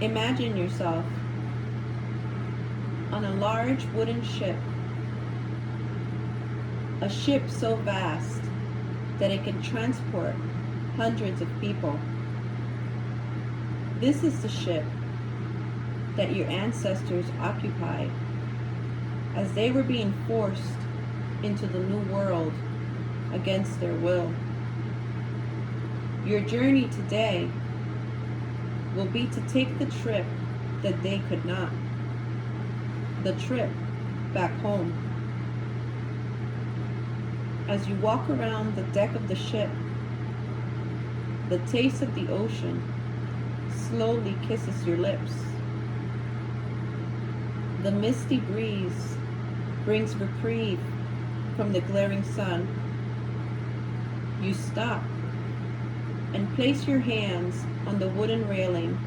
Imagine yourself on a large wooden ship, a ship so vast that it can transport hundreds of people. This is the ship that your ancestors occupied as they were being forced into the new world against their will. Your journey today will be to take the trip that they could not, the trip back home. As you walk around the deck of the ship, the taste of the ocean slowly kisses your lips. The misty breeze brings reprieve from the glaring sun. You stop and place your hands on the wooden railing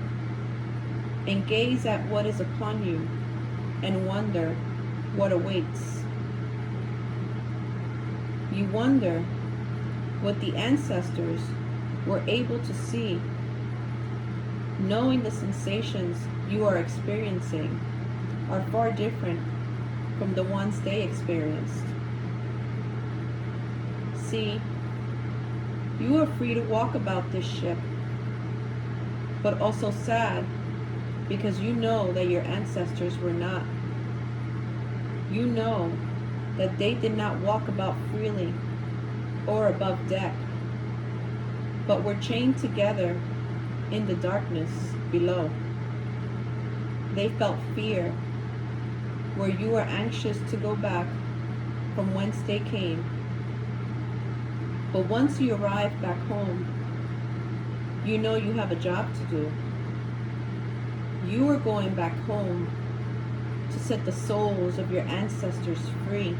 and gaze at what is upon you and wonder what awaits. You wonder what the ancestors were able to see, knowing the sensations you are experiencing are far different from the ones they experienced. See, you are free to walk about this ship, but also sad because you know that your ancestors were not. You know that they did not walk about freely or above deck, but were chained together in the darkness below. They felt fear where you were anxious to go back from whence they came. But once you arrive back home, you know you have a job to do. You are going back home to set the souls of your ancestors free.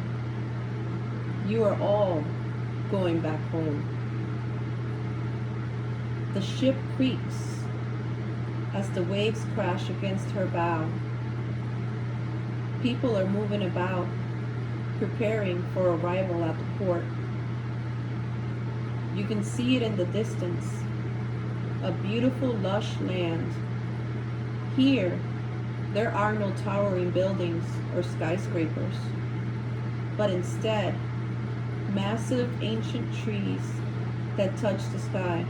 You are all going back home. The ship creaks as the waves crash against her bow. People are moving about, preparing for arrival at the port. You can see it in the distance, a beautiful lush land. Here, there are no towering buildings or skyscrapers, but instead, massive ancient trees that touch the sky.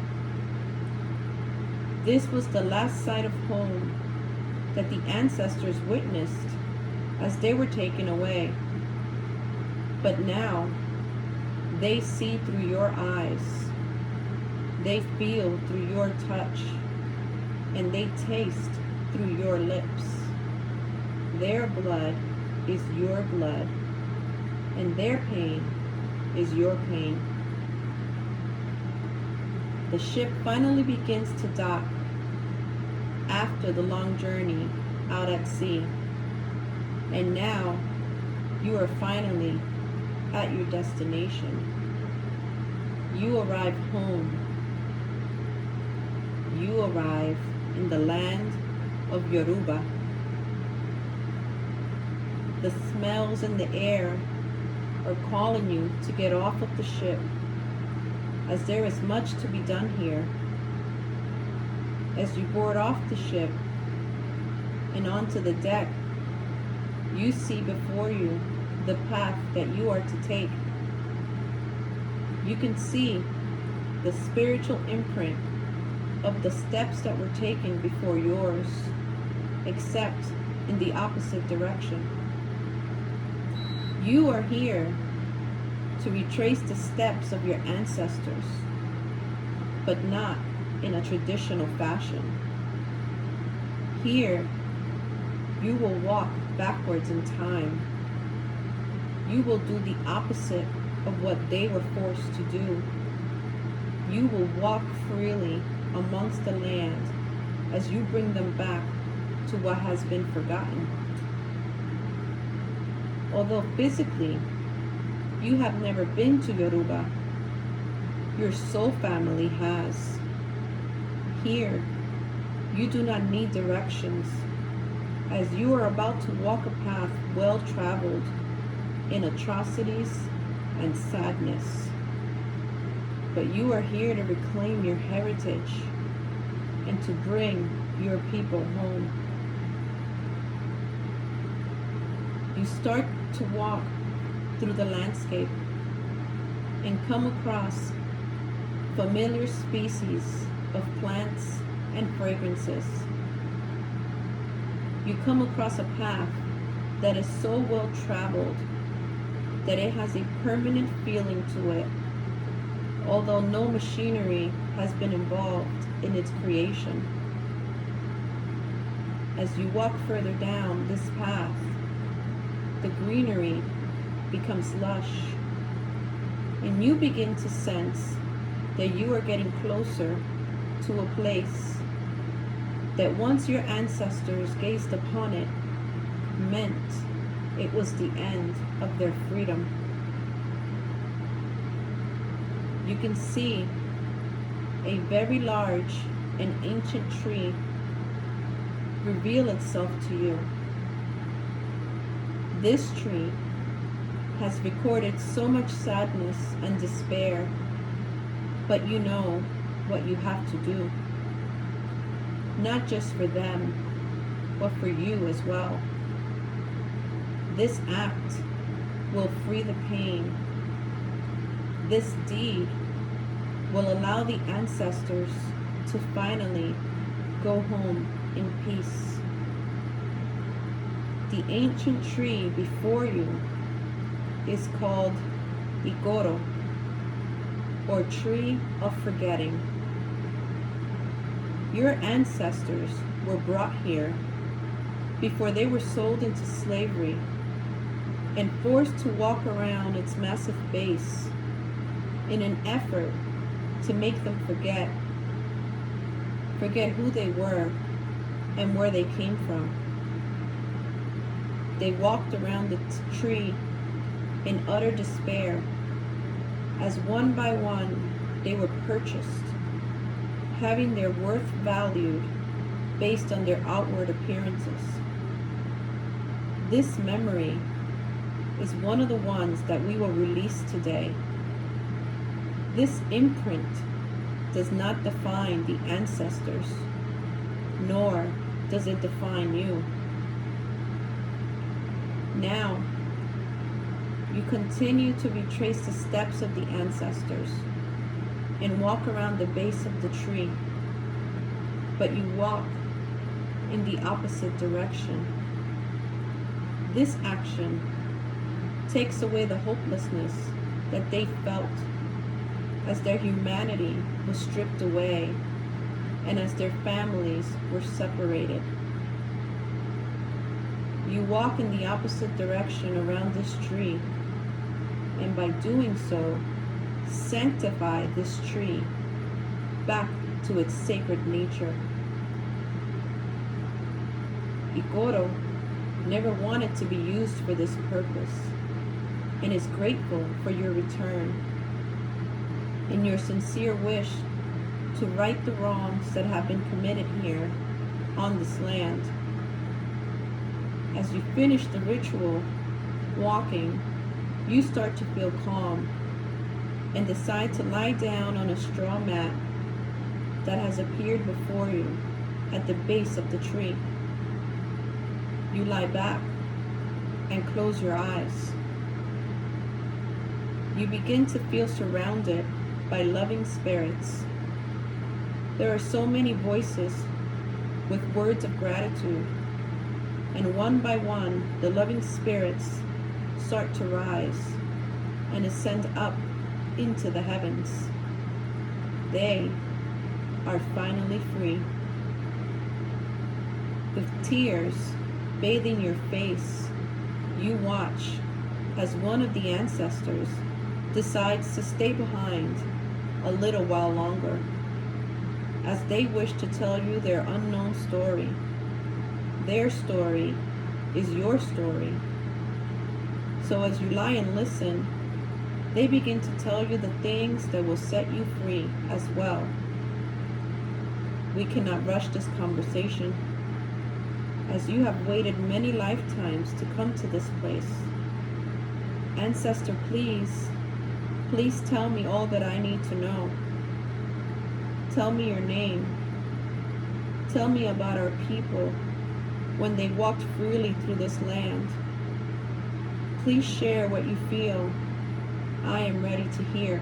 This was the last sight of home that the ancestors witnessed as they were taken away. But now, they see through your eyes, they feel through your touch, and they taste through your lips. Their blood is your blood, and their pain is your pain. The ship finally begins to dock after the long journey out at sea. And now you are finally at your destination. You arrive home. You arrive in the land of Yoruba. The smells in the air are calling you to get off of the ship, as there is much to be done here. As you board off the ship and onto the deck, you see before you the path that you are to take. You can see the spiritual imprint of the steps that were taken before yours, except in the opposite direction. You are here to retrace the steps of your ancestors, but not in a traditional fashion. Here, you will walk backwards in time. You will do the opposite of what they were forced to do. You will walk freely amongst the land as you bring them back to what has been forgotten. Although physically you have never been to Yoruba, your soul family has. Here, you do not need directions, as you are about to walk a path well traveled in atrocities and sadness. But you are here to reclaim your heritage and to bring your people home. You start to walk through the landscape and come across familiar species of plants and fragrances. You come across a path that is so well traveled that it has a permanent feeling to it, although no machinery has been involved in its creation. As you walk further down this path, the greenery becomes lush, and you begin to sense that you are getting closer to a place that once your ancestors gazed upon it meant it was the end of their freedom. You can see a very large and ancient tree reveal itself to you. This tree has recorded so much sadness and despair, but you know what you have to do. Not just for them, but for you as well. This act will free the pain. This deed will allow the ancestors to finally go home in peace. The ancient tree before you is called Igoro, or tree of forgetting. Your ancestors were brought here before they were sold into slavery and forced to walk around its massive base in an effort to make them forget who they were and where they came from. They walked around the tree in utter despair as one by one they were purchased, having their worth valued based on their outward appearances. This memory is one of the ones that we will release today. This imprint does not define the ancestors, nor does it define you. Now, you continue to retrace the steps of the ancestors and walk around the base of the tree, but you walk in the opposite direction. This action takes away the hopelessness that they felt as their humanity was stripped away and as their families were separated. You walk in the opposite direction around this tree, and by doing so, sanctify this tree back to its sacred nature. Igoro never wanted to be used for this purpose and is grateful for your return in your sincere wish to right the wrongs that have been committed here on this land. As you finish the ritual walking, you start to feel calm and decide to lie down on a straw mat that has appeared before you at the base of the tree. You lie back and close your eyes. You begin to feel surrounded by loving spirits. There are so many voices with words of gratitude, and one by one, the loving spirits start to rise and ascend up into the heavens. They are finally free. With tears bathing your face, you watch as one of the ancestors decides to stay behind a little while longer, as they wish to tell you their unknown story. Their story is your story. So as you lie and listen, they begin to tell you the things that will set you free as well. We cannot rush this conversation, as you have waited many lifetimes to come to this place. Ancestor, please tell me all that I need to know. Tell me your name. Tell me about our people when they walked freely through this land. Please share what you feel. I am ready to hear.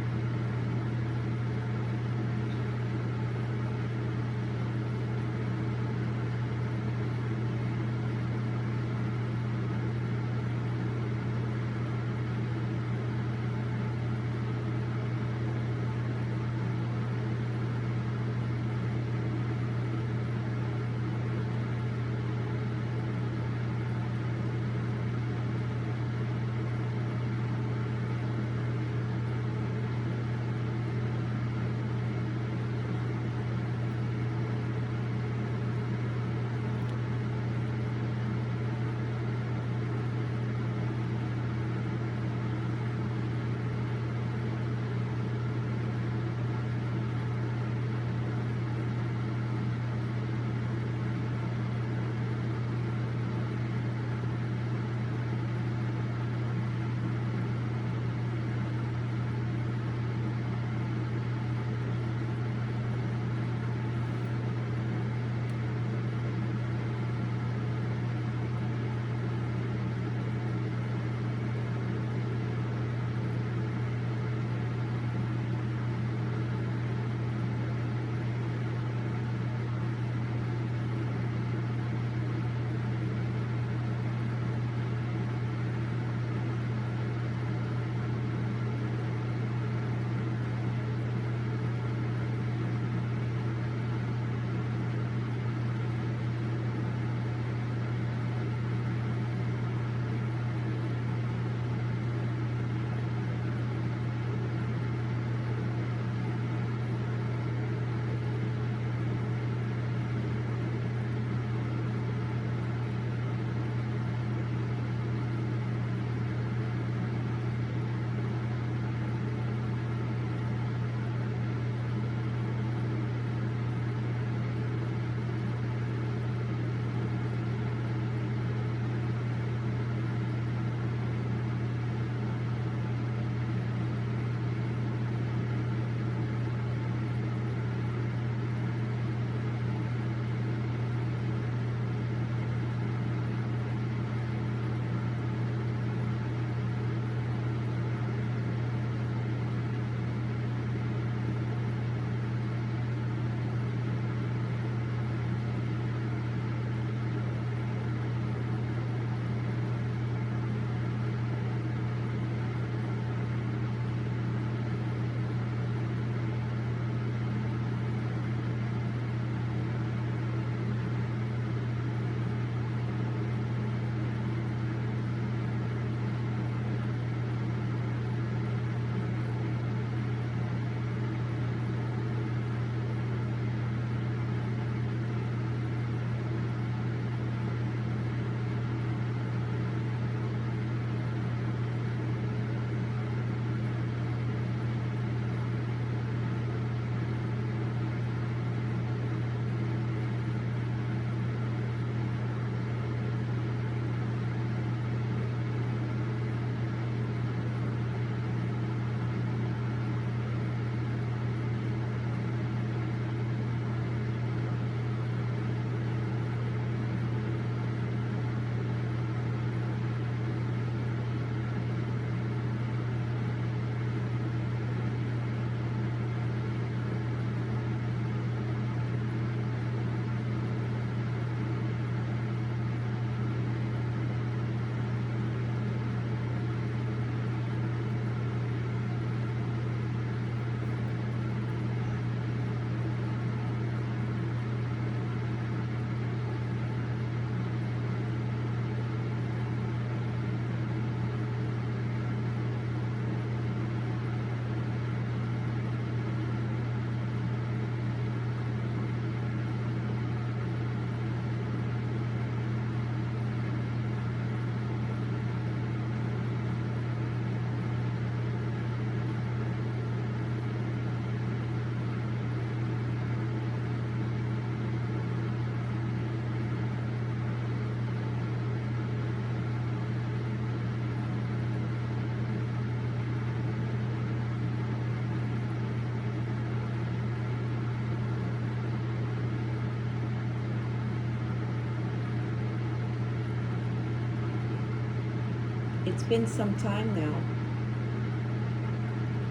It's been some time now.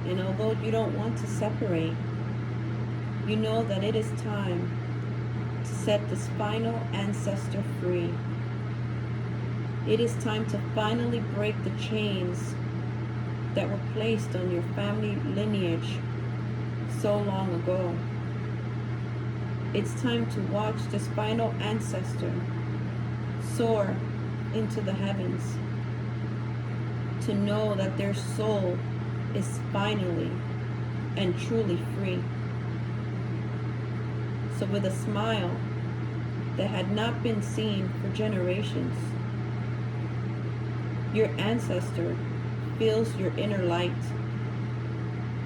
And although you don't want to separate, you know that it is time to set this final ancestor free. It is time to finally break the chains that were placed on your family lineage so long ago. It's time to watch this final ancestor soar into the heavens, to know that their soul is finally and truly free. So with a smile that had not been seen for generations, your ancestor feels your inner light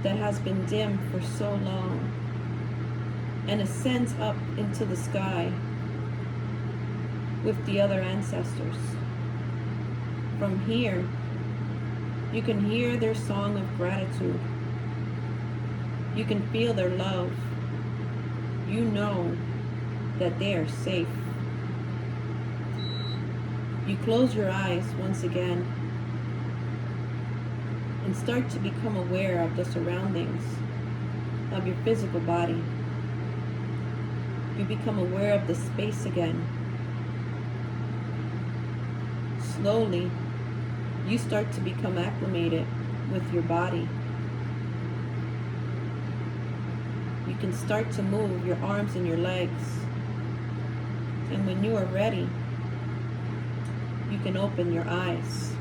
that has been dimmed for so long and ascends up into the sky with the other ancestors. From here, you can hear their song of gratitude. You can feel their love. You know that they are safe. You close your eyes once again and start to become aware of the surroundings of your physical body. You become aware of the space again. Slowly, you start to become acclimated with your body. You can start to move your arms and your legs. And when you are ready, you can open your eyes.